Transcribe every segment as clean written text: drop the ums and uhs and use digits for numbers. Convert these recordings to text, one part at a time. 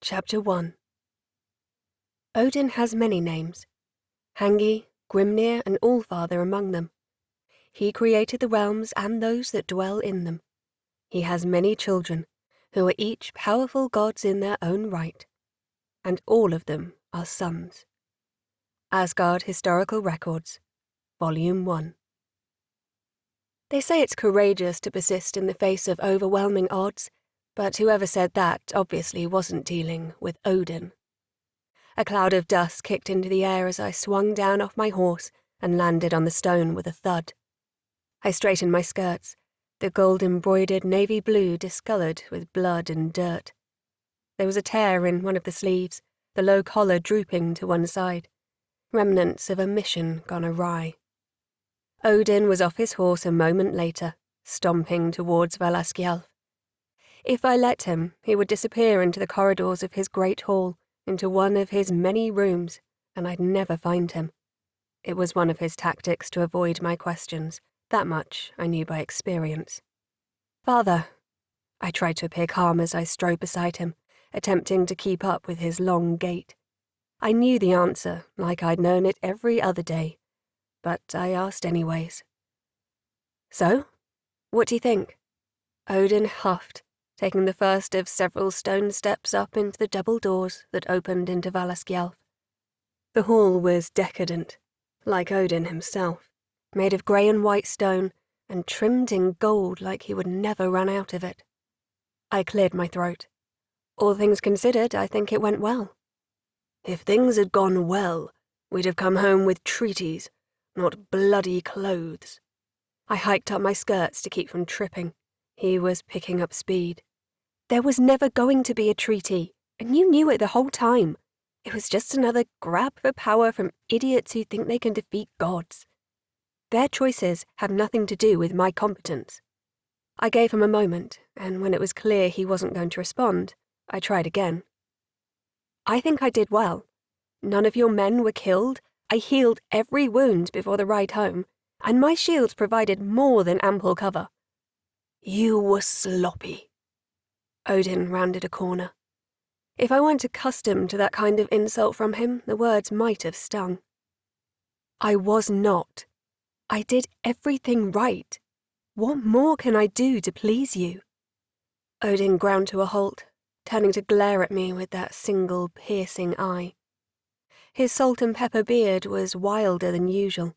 Chapter 1. Odin has many names, Hangi, Grimnir, and Allfather among them. He created the realms and those that dwell in them. He has many children, who are each powerful gods in their own right, and all of them are sons. Asgard Historical Records, Volume 1. They say it's courageous to persist in the face of overwhelming odds, but whoever said that obviously wasn't dealing with Odin. A cloud of dust kicked into the air as I swung down off my horse and landed on the stone with a thud. I straightened my skirts, the gold-embroidered navy blue discoloured with blood and dirt. There was a tear in one of the sleeves, the low collar drooping to one side, remnants of a mission gone awry. Odin was off his horse a moment later, stomping towards Valaskjalf. If I let him, he would disappear into the corridors of his great hall, into one of his many rooms, and I'd never find him. It was one of his tactics to avoid my questions. That much I knew by experience. "Father," I tried to appear calm as I strode beside him, attempting to keep up with his long gait. I knew the answer, like I'd known it every other day, but I asked anyways. "So, what do you think?" Odin huffed, taking the first of several stone steps up into the double doors that opened into Valaskjalf. The hall was decadent, like Odin himself, made of grey and white stone and trimmed in gold like he would never run out of it. I cleared my throat. All things considered, I think it went well. "If things had gone well, we'd have come home with treaties, not bloody clothes." I hiked up my skirts to keep from tripping. He was picking up speed. "There was never going to be a treaty, and you knew it the whole time. It was just another grab for power from idiots who think they can defeat gods. Their choices have nothing to do with my competence." I gave him a moment, and when it was clear he wasn't going to respond, I tried again. "I think I did well. None of your men were killed. I healed every wound before the ride home, and my shields provided more than ample cover." "You were sloppy." Odin rounded a corner. If I weren't accustomed to that kind of insult from him, the words might have stung. "I was not. I did everything right. What more can I do to please you?" Odin ground to a halt, turning to glare at me with that single piercing eye. His salt and pepper beard was wilder than usual.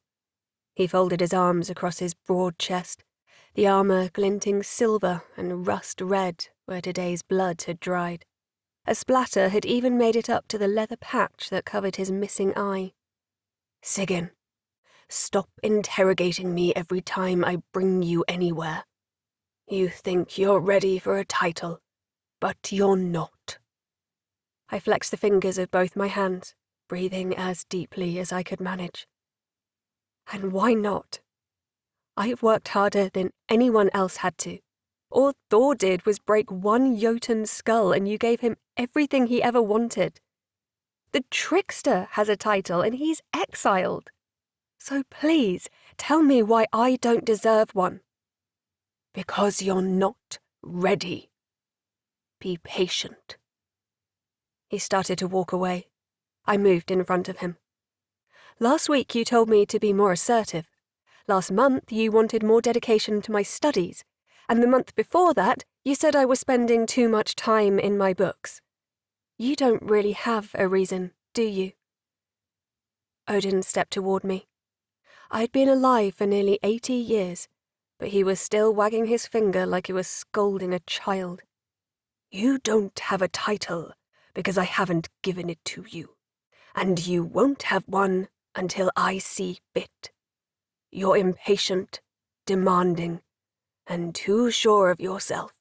He folded his arms across his broad chest, the armor glinting silver and rust red where today's blood had dried. A splatter had even made it up to the leather patch that covered his missing eye. "Sigyn, stop interrogating me every time I bring you anywhere. You think you're ready for a title, but you're not." I flexed the fingers of both my hands, breathing as deeply as I could manage. "And why not? I've worked harder than anyone else had to. All Thor did was break one Jotun's skull and you gave him everything he ever wanted. The Trickster has a title and he's exiled. So please, tell me why I don't deserve one." "Because you're not ready. Be patient." He started to walk away. I moved in front of him. "Last week you told me to be more assertive. Last month you wanted more dedication to my studies. And the month before that, you said I was spending too much time in my books. You don't really have a reason, do you?" Odin stepped toward me. I'd been alive for nearly 80 years, but he was still wagging his finger like he was scolding a child. "You don't have a title because I haven't given it to you, and you won't have one until I see fit. You're impatient, demanding, and too sure of yourself.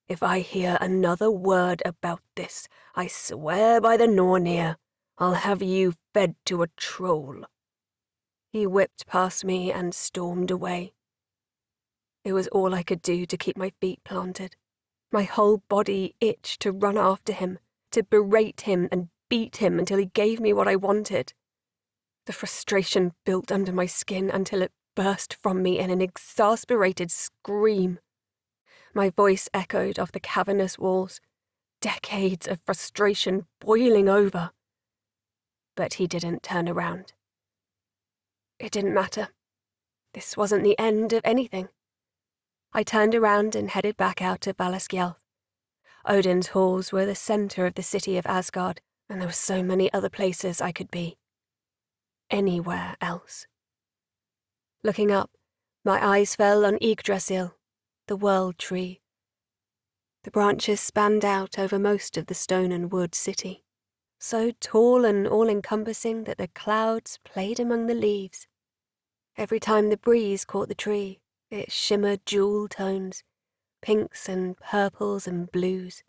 If I hear another word about this, I swear by the Nornir, I'll have you fed to a troll." He whipped past me and stormed away. It was all I could do to keep my feet planted. My whole body itched to run after him, to berate him and beat him until he gave me what I wanted. The frustration built under my skin until it burst from me in an exasperated scream. My voice echoed off the cavernous walls. decades of frustration boiling over. But he didn't turn around. It didn't matter. This wasn't the end of anything. I turned around and headed back out of Valaskjalf. Odin's halls were the centre of the city of Asgard, and there were so many other places I could be. Anywhere else. Looking up, my eyes fell on Yggdrasil, the World Tree. The branches spanned out over most of the stone and wood city, so tall and all-encompassing that the clouds played among the leaves. Every time the breeze caught the tree, it shimmered jewel tones, pinks and purples and blues.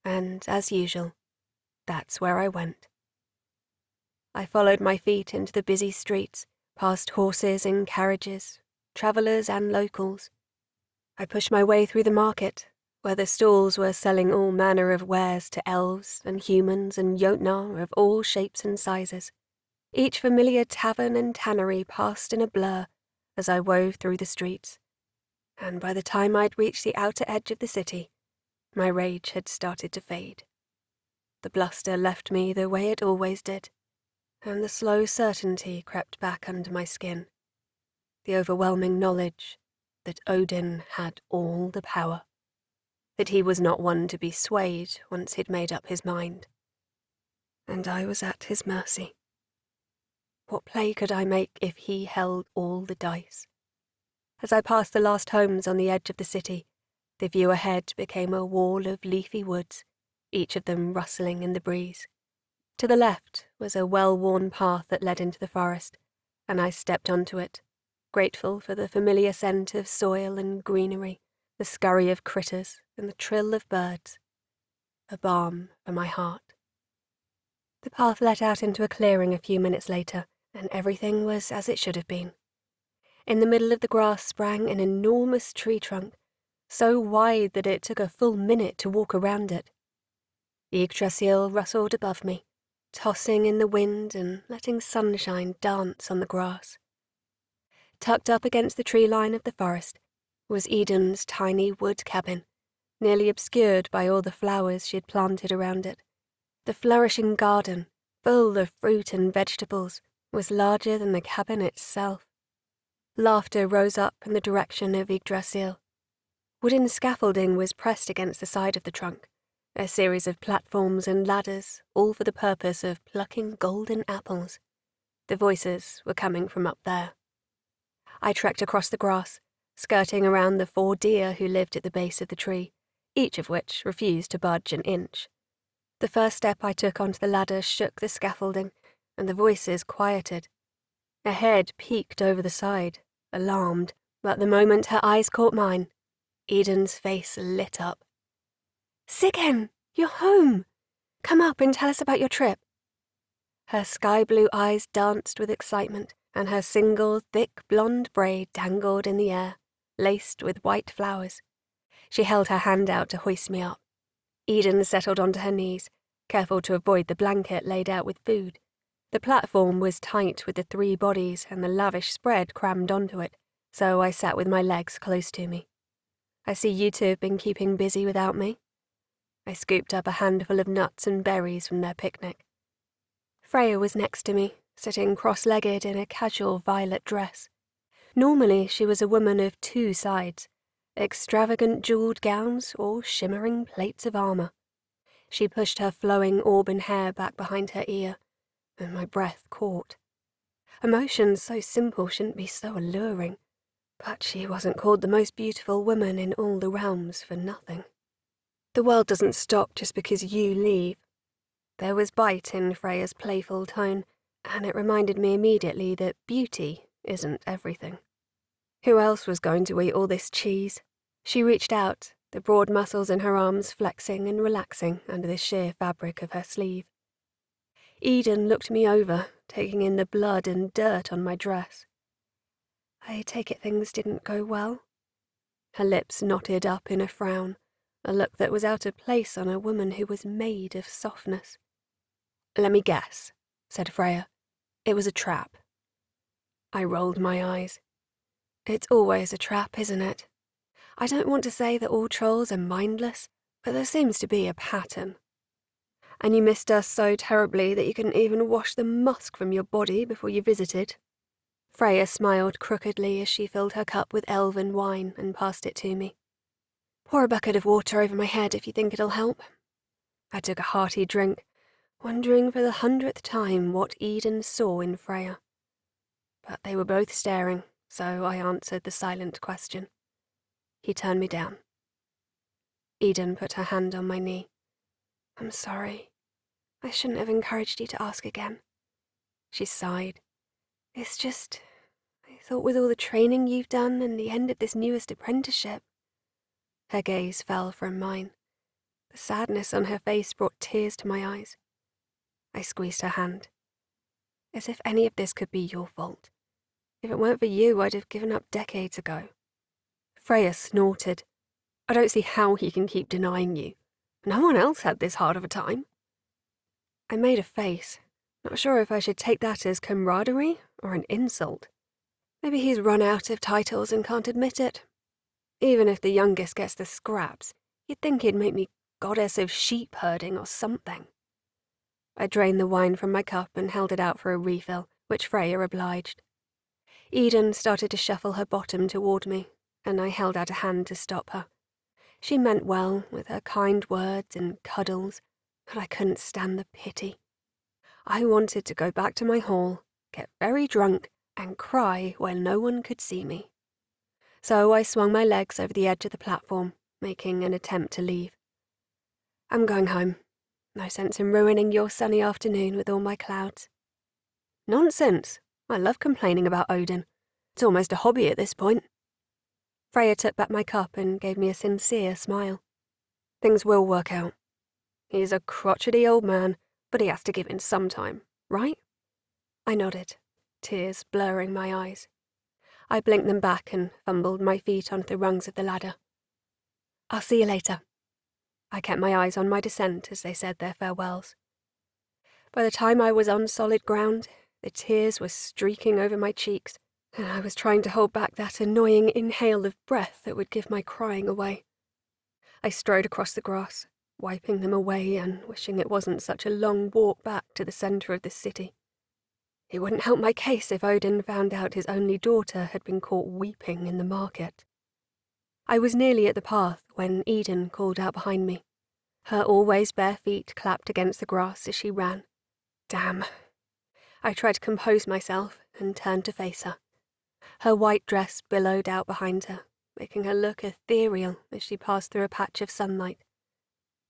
And, as usual, that's where I went. I followed my feet into the busy streets, past horses and carriages, travellers and locals. I pushed my way through the market, where the stalls were selling all manner of wares to elves and humans and Jotnar of all shapes and sizes. Each familiar tavern and tannery passed in a blur as I wove through the streets, and by the time I'd reached the outer edge of the city, my rage had started to fade. The bluster left me the way it always did, and the slow certainty crept back under my skin. The overwhelming knowledge that Odin had all the power, that he was not one to be swayed once he'd made up his mind. And I was at his mercy. What play could I make if he held all the dice? As I passed the last homes on the edge of the city, the view ahead became a wall of leafy woods, each of them rustling in the breeze. To the left was a well-worn path that led into the forest, and I stepped onto it, grateful for the familiar scent of soil and greenery, the scurry of critters and the trill of birds. A balm for my heart. The path let out into a clearing a few minutes later, and everything was as it should have been. In the middle of the grass sprang an enormous tree trunk, so wide that it took a full minute to walk around it. Yggdrasil rustled above me, tossing in the wind and letting sunshine dance on the grass. Tucked up against the tree line of the forest was Eden's tiny wood cabin, nearly obscured by all the flowers she had planted around it. The flourishing garden, full of fruit and vegetables, was larger than the cabin itself. Laughter rose up in the direction of Yggdrasil. Wooden scaffolding was pressed against the side of the trunk, a series of platforms and ladders, all for the purpose of plucking golden apples. The voices were coming from up there. I trekked across the grass, skirting around the 4 deer who lived at the base of the tree, each of which refused to budge an inch. The first step I took onto the ladder shook the scaffolding, and the voices quieted. A head peeked over the side, alarmed, but the moment her eyes caught mine, Eden's face lit up. "Sigyn, you're home! Come up and tell us about your trip." Her sky-blue eyes danced with excitement, and her single, thick blonde braid dangled in the air, laced with white flowers. She held her hand out to hoist me up. Eden settled onto her knees, careful to avoid the blanket laid out with food. The platform was tight with the 3 bodies and the lavish spread crammed onto it, so I sat with my legs close to me. "I see you 2 have been keeping busy without me." I scooped up a handful of nuts and berries from their picnic. Freya was next to me, sitting cross-legged in a casual violet dress. Normally she was a woman of 2 sides, extravagant jewelled gowns or shimmering plates of armour. She pushed her flowing auburn hair back behind her ear, and my breath caught. Emotions so simple shouldn't be so alluring, but she wasn't called the most beautiful woman in all the realms for nothing. "The world doesn't stop just because you leave." There was bite in Freya's playful tone, and it reminded me immediately that beauty isn't everything. Who else was going to eat all this cheese? She reached out, the broad muscles in her arms flexing and relaxing under the sheer fabric of her sleeve. Eden looked me over, taking in the blood and dirt on my dress. "I take it things didn't go well?" Her lips knotted up in a frown, a look that was out of place on a woman who was made of softness. "Let me guess," said Freya. "It was a trap." I rolled my eyes. "It's always a trap, isn't it? I don't want to say that all trolls are mindless, but there seems to be a pattern. And you missed us so terribly that you couldn't even wash the musk from your body before you visited." Freya smiled crookedly as she filled her cup with elven wine and passed it to me. "Pour a bucket of water over my head if you think it'll help." I took a hearty drink, wondering for the 100th time what Eden saw in Freya. But they were both staring, so I answered the silent question. He turned me down. Eden put her hand on my knee. "I'm sorry. I shouldn't have encouraged you to ask again." She sighed. "It's just, I thought with all the training you've done and the end of this newest apprenticeship." Her gaze fell from mine. The sadness on her face brought tears to my eyes. I squeezed her hand. "As if any of this could be your fault. If it weren't for you, I'd have given up decades ago." Freya snorted. "I don't see how he can keep denying you. No one else had this hard of a time." I made a face, not sure if I should take that as camaraderie or an insult. Maybe he's run out of titles and can't admit it. Even if the youngest gets the scraps, you'd think he'd make me goddess of sheep herding or something. I drained the wine from my cup and held it out for a refill, which Freya obliged. Eden started to shuffle her bottom toward me, and I held out a hand to stop her. She meant well, with her kind words and cuddles, but I couldn't stand the pity. I wanted to go back to my hall, get very drunk, and cry where no one could see me. So I swung my legs over the edge of the platform, making an attempt to leave. "I'm going home. No sense in ruining your sunny afternoon with all my clouds." "Nonsense. I love complaining about Odin. It's almost a hobby at this point." Freya took back my cup and gave me a sincere smile. "Things will work out. He's a crotchety old man, but he has to give in sometime, right?" I nodded, tears blurring my eyes. I blinked them back and fumbled my feet onto the rungs of the ladder. "I'll see you later." I kept my eyes on my descent as they said their farewells. By the time I was on solid ground, the tears were streaking over my cheeks, and I was trying to hold back that annoying inhale of breath that would give my crying away. I strode across the grass, wiping them away and wishing it wasn't such a long walk back to the centre of the city. It wouldn't help my case if Odin found out his only daughter had been caught weeping in the market. I was nearly at the path when Eden called out behind me. Her always bare feet clapped against the grass as she ran. Damn. I tried to compose myself and turned to face her. Her white dress billowed out behind her, making her look ethereal as she passed through a patch of sunlight.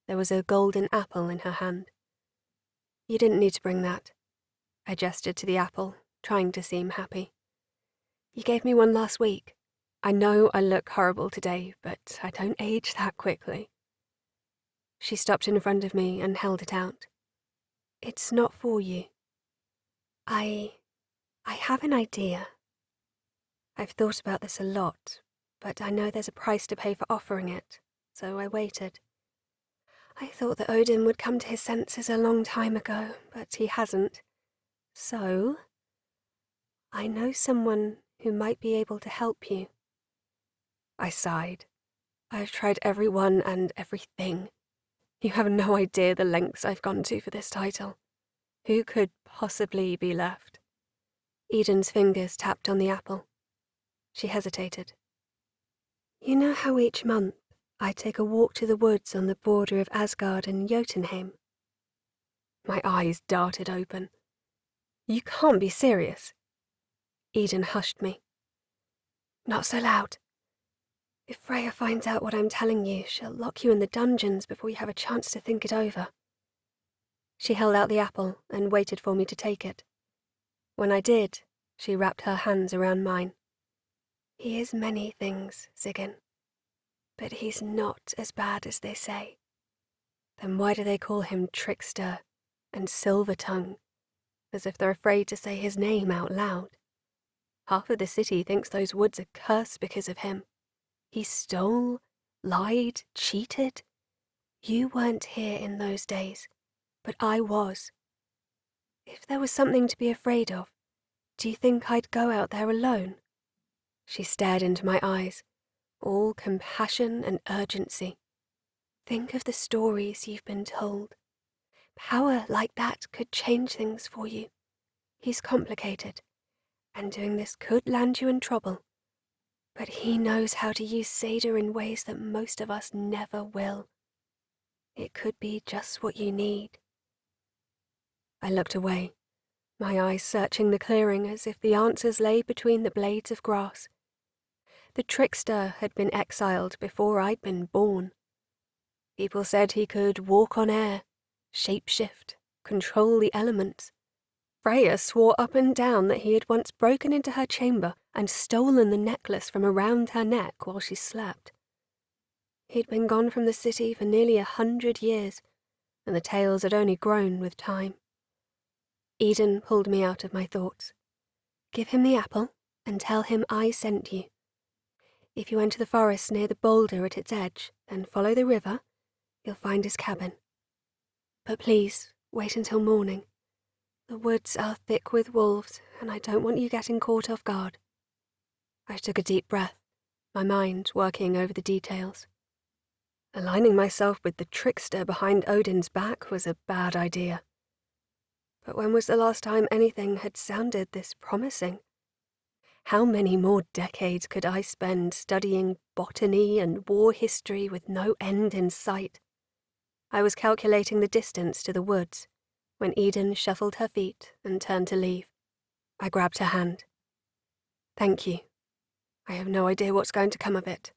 There was a golden apple in her hand. "You didn't need to bring that." I gestured to the apple, trying to seem happy. "You gave me one last week. I know I look horrible today, but I don't age that quickly." She stopped in front of me and held it out. "It's not for you. I have an idea. I've thought about this a lot, but I know there's a price to pay for offering it, so I waited. I thought that Odin would come to his senses a long time ago, but he hasn't. So, I know someone who might be able to help you." I sighed. "I've tried everyone and everything. You have no idea the lengths I've gone to for this title. Who could possibly be left?" Eden's fingers tapped on the apple. She hesitated. "You know how each month I take a walk to the woods on the border of Asgard and Jotunheim?" My eyes darted open. "You can't be serious." Eden hushed me. "Not so loud. If Freya finds out what I'm telling you, she'll lock you in the dungeons before you have a chance to think it over." She held out the apple and waited for me to take it. When I did, she wrapped her hands around mine. "He is many things, Sigyn. But he's not as bad as they say. Then why do they call him Trickster and Silver-tongue, as if they're afraid to say his name out loud? Half of the city thinks those woods are cursed because of him. He stole, lied, cheated. You weren't here in those days, but I was. If there was something to be afraid of, do you think I'd go out there alone?" She stared into my eyes, all compassion and urgency. Think of the stories you've been told. Power like that could change things for you. He's complicated, and doing this could land you in trouble. But he knows how to use Seder in ways that most of us never will. It could be just what you need. I looked away, my eyes searching the clearing as if the answers lay between the blades of grass. The trickster had been exiled before I'd been born. People said he could walk on air, shapeshift, control the elements. Freya swore up and down that he had once broken into her chamber and stolen the necklace from around her neck while she slept. He'd been gone from the city for nearly 100 years, and the tales had only grown with time. Eden pulled me out of my thoughts. Give him the apple and tell him I sent you. If you enter the forest near the boulder at its edge, then follow the river, you'll find his cabin. But please, wait until morning. The woods are thick with wolves, and I don't want you getting caught off guard. I took a deep breath, my mind working over the details. Aligning myself with the trickster behind Odin's back was a bad idea. But when was the last time anything had sounded this promising? How many more decades could I spend studying botany and war history with no end in sight? I was calculating the distance to the woods when Eden shuffled her feet and turned to leave. I grabbed her hand. Thank you. I have no idea what's going to come of it,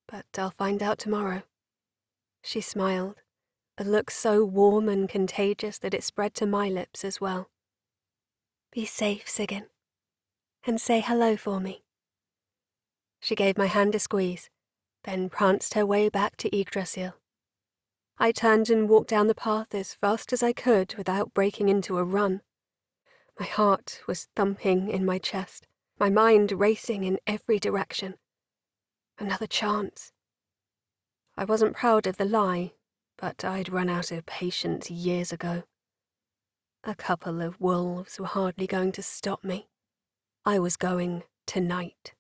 but I'll find out tomorrow. She smiled, a look so warm and contagious that it spread to my lips as well. Be safe, Sigyn, and say hello for me. She gave my hand a squeeze, then pranced her way back to Yggdrasil. I turned and walked down the path as fast as I could without breaking into a run. My heart was thumping in my chest, my mind racing in every direction. Another chance. I wasn't proud of the lie, but I'd run out of patience years ago. A couple of wolves were hardly going to stop me. I was going tonight.